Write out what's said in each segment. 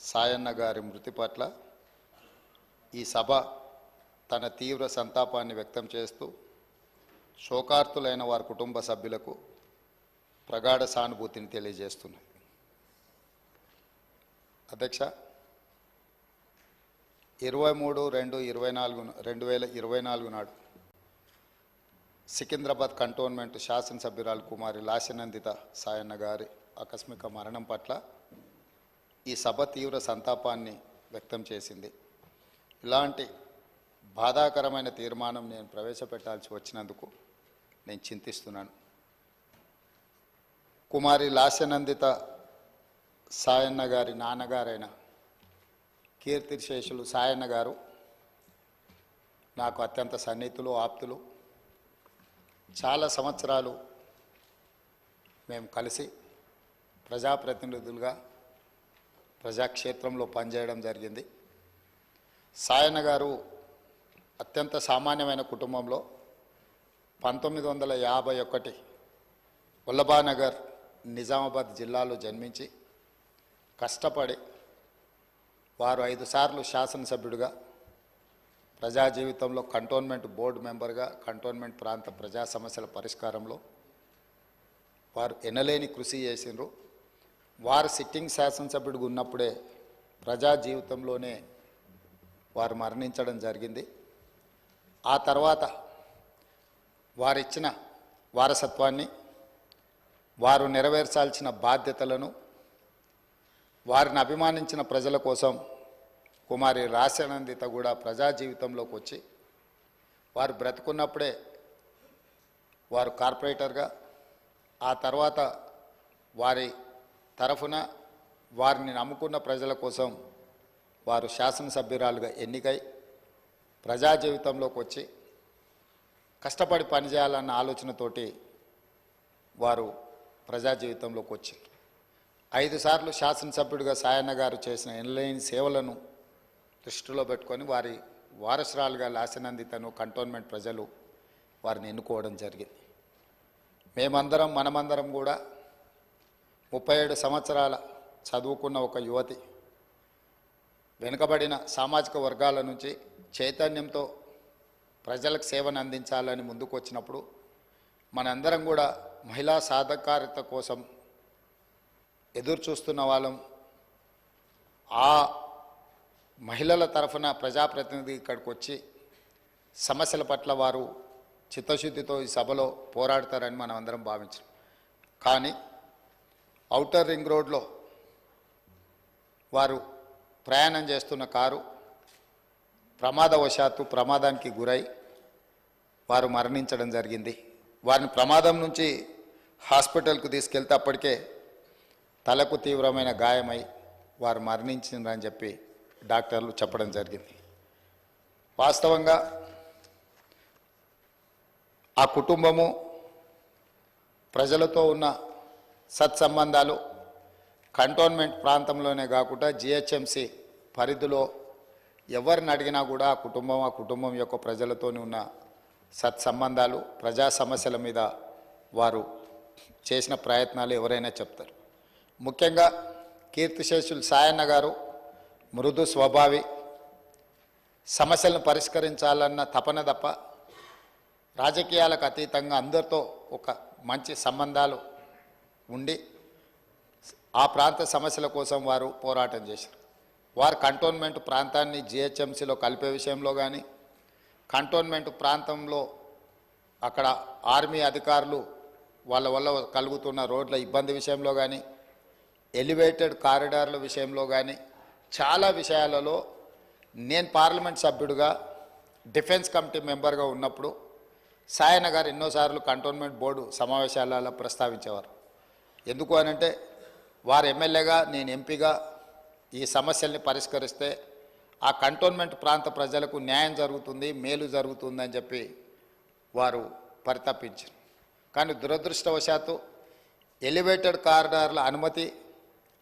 సాయన్న గారి మృతి పట్ల ఈ సభ తన తీవ్ర సంతాపాన్ని వ్యక్తం చేస్తూ శోకార్తులైన వారి కుటుంబ సభ్యులకు ప్రగాఢ సానుభూతిని తెలియజేస్తున్నది. అధ్యక్ష, 23/2/2024 నాడు సికింద్రాబాద్ కంటోన్మెంట్ శాసనసభ్యురాలు కుమారి లాస్యనందిత సాయన్న గారి ఆకస్మిక మరణం పట్ల ఈ సభ తీవ్ర సంతాపాన్ని వ్యక్తం చేసింది. ఇలాంటి బాధాకరమైన తీర్మానం నేను ప్రవేశపెట్టాల్సి వచ్చినందుకు నేను చింతిస్తున్నాను. కుమారి లాస్యనందిత సాయన్న గారి నాన్నగారైన కీర్తిశేషులు సాయన్న గారు నాకు అత్యంత సన్నిహితులు, ఆప్తులు. చాలా సంవత్సరాలు మేము కలిసి ప్రజాప్రతినిధులుగా ప్రజాక్షేత్రంలో పనిచేయడం జరిగింది. సాయన్న గారు అత్యంత సామాన్యమైన కుటుంబంలో 1951 వల్లభానగర్ నిజామాబాద్ జిల్లాలో జన్మించి కష్టపడి వారు 5 సార్లు శాసనసభ్యుడిగా ప్రజా జీవితంలో కంటోన్మెంట్ బోర్డు మెంబర్గా కంటోన్మెంట్ ప్రాంత ప్రజా సమస్యల పరిష్కారంలో వారు ఎనలేని కృషి చేసినారు. వారు సిట్టింగ్ శాసనసభ్యుడిగా ఉన్నప్పుడే ప్రజా జీవితంలోనే వారు మరణించడం జరిగింది. ఆ తర్వాత వారిచ్చిన వారసత్వాన్ని, వారు నెరవేర్చాల్సిన బాధ్యతలను, వారిని అభిమానించిన ప్రజల కోసం కుమారి లాస్యనందిత కూడా ప్రజా జీవితంలోకి వచ్చి వారు బ్రతుకున్నప్పుడే వారు కార్పొరేటర్గా, ఆ తర్వాత వారి తరఫున వారిని నమ్ముకున్న ప్రజల కోసం వారు శాసనసభ్యురాలుగా ఎన్నికై ప్రజా జీవితంలోకి వచ్చి కష్టపడి పనిచేయాలన్న ఆలోచనతోటి వారు ప్రజా జీవితంలోకి వచ్చారు. 5 సార్లు శాసనసభ్యుడిగా సాయన్న గారు చేసిన ఎనలేని సేవలను దృష్టిలో పెట్టుకొని వారి వారసురాలుగా లాస్యనందితను కంటోన్మెంట్ ప్రజలు వారిని ఎన్నుకోవడం జరిగింది. మనమందరం కూడా 37 సంవత్సరాల చదువుకున్న ఒక యువతి, వెనుకబడిన సామాజిక వర్గాల నుంచి చైతన్యంతో ప్రజలకు సేవను అందించాలని ముందుకు వచ్చినప్పుడు మనందరం కూడా మహిళా సాధికారత కోసం ఎదురు చూస్తున్న వాళ్ళం. ఆ మహిళల తరఫున ప్రజాప్రతినిధి ఇక్కడికి వచ్చి సమస్యల పట్ల వారు చిత్తశుద్ధితో ఈ సభలో పోరాడతారని మనం అందరం భావించాం. కానీ ఔటర్ రింగ్ రోడ్లో వారు ప్రయాణం చేస్తున్న కారు ప్రమాదానికి గురై వారు మరణించడం జరిగింది. వారిని ప్రమాదం నుంచి హాస్పిటల్కు తీసుకెళ్తే అప్పటికే తలకు తీవ్రమైన గాయమై వారు మరణించిందని చెప్పి డాక్టర్లు చెప్పడం జరిగింది. వాస్తవంగా ఆ కుటుంబము ప్రజలతో ఉన్న సత్సంబంధాలు కంటోన్మెంట్ ప్రాంతంలోనే కాకుండా జిహెచ్ఎంసి పరిధిలో ఎవరిని అడిగినా కూడా ఆ కుటుంబం యొక్క ప్రజలతోనే ఉన్న సత్సంబంధాలు, ప్రజా సమస్యల మీద వారు చేసిన ప్రయత్నాలు ఎవరైనా చెప్తారు. ముఖ్యంగా కీర్తిశేషులు సాయన్న గారు మృదు స్వభావి, సమస్యలను పరిష్కరించాలన్న తపన తప్ప రాజకీయాలకు అతీతంగా అందరితో ఒక మంచి సంబంధాలు ఉండి ఆ ప్రాంత సమస్యల కోసం వారు పోరాటం చేశారు. వారు కంటోన్మెంట్ ప్రాంతాన్ని జిహెచ్ఎంసీలో కలిపే విషయంలో కానీ, కంటోన్మెంట్ ప్రాంతంలో అక్కడ ఆర్మీ అధికారులు వాళ్ళ వల్ల కలుగుతున్న రోడ్ల ఇబ్బంది విషయంలో కానీ, ఎలివేటెడ్ కారిడార్ల విషయంలో కానీ చాలా విషయాలలో నేను పార్లమెంట్ సభ్యుడిగా డిఫెన్స్ కమిటీ మెంబర్గా ఉన్నప్పుడు సాయన్న గారు ఎన్నోసార్లు కంటోన్మెంట్ బోర్డు సమావేశాలలో ప్రస్తావించేవారు. ఎందుకు అనంటే వారు ఎమ్మెల్యేగా, నేను ఎంపీగా ఈ సమస్యల్ని పరిష్కరిస్తే ఆ కంటోన్మెంట్ ప్రాంత ప్రజలకు న్యాయం జరుగుతుంది, మేలు జరుగుతుందని చెప్పి వారు పరితపించారు. కానీ దురదృష్టవశాత్తు ఎలివేటెడ్ కారిడార్ల అనుమతి,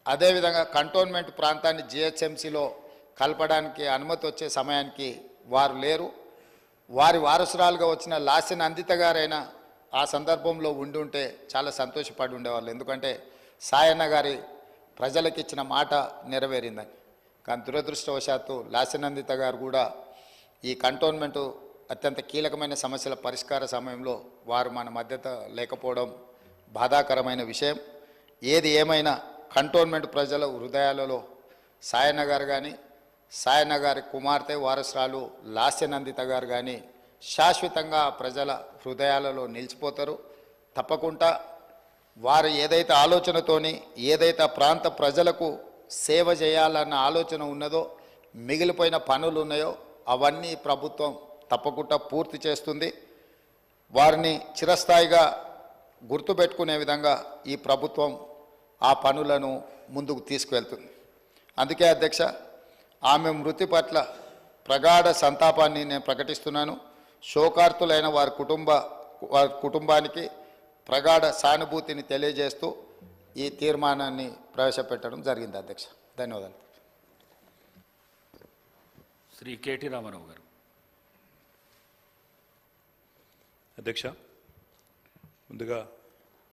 అదేవిధంగా కంటోన్మెంట్ ప్రాంతాన్ని జిహెచ్ఎంసీలో కలపడానికి అనుమతి వచ్చే సమయానికి వారు లేరు. వారి వారసురాలుగా వచ్చిన లాస్యనందిత గారైనా ఆ సందర్భంలో ఉండి చాలా సంతోషపడి ఉండేవాళ్ళు. ఎందుకంటే సాయన్న గారి ప్రజలకు ఇచ్చిన మాట నెరవేరిందని. కానీ దురదృష్టవశాత్తు లాస్యనందిత గారు కూడా ఈ కంటోన్మెంటు అత్యంత కీలకమైన సమస్యల పరిష్కార సమయంలో వారు మన మధ్యత లేకపోవడం బాధాకరమైన విషయం. ఏది ఏమైనా కంటోన్మెంట్ ప్రజల హృదయాలలో సాయన్న గారు కానీ సాయన్న గారి కుమార్తె వారసురాలు లాస్యనందిత గారు కానీ శాశ్వతంగా ప్రజల హృదయాలలో నిలిచిపోతారు. తప్పకుండా వారు ఏదైతే ఆలోచనతోని ఏదైతే ప్రాంత ప్రజలకు సేవ చేయాలన్న ఆలోచన ఉన్నదో మిగిలిపోయిన పనులు ఉన్నాయో అవన్నీ ప్రభుత్వం తప్పకుండా పూర్తి చేస్తుంది. వారిని చిరస్థాయిగా గుర్తుపెట్టుకునే విధంగా ఈ ప్రభుత్వం ఆ పనులను ముందుకు తీసుకువెళ్తుంది. అందుకే అధ్యక్ష, ఆమె మృతి పట్ల ప్రగాఢ సంతాపాన్ని నేను ప్రకటిస్తున్నాను. శోకార్తులైన వారి కుటుంబానికి ప్రగాఢ సానుభూతిని తెలియజేస్తూ ఈ తీర్మానాన్ని ప్రవేశపెట్టడం జరిగింది అధ్యక్ష. ధన్యవాదాలు. శ్రీ కేటీ రామారావు గారు. అధ్యక్ష, ముందుగా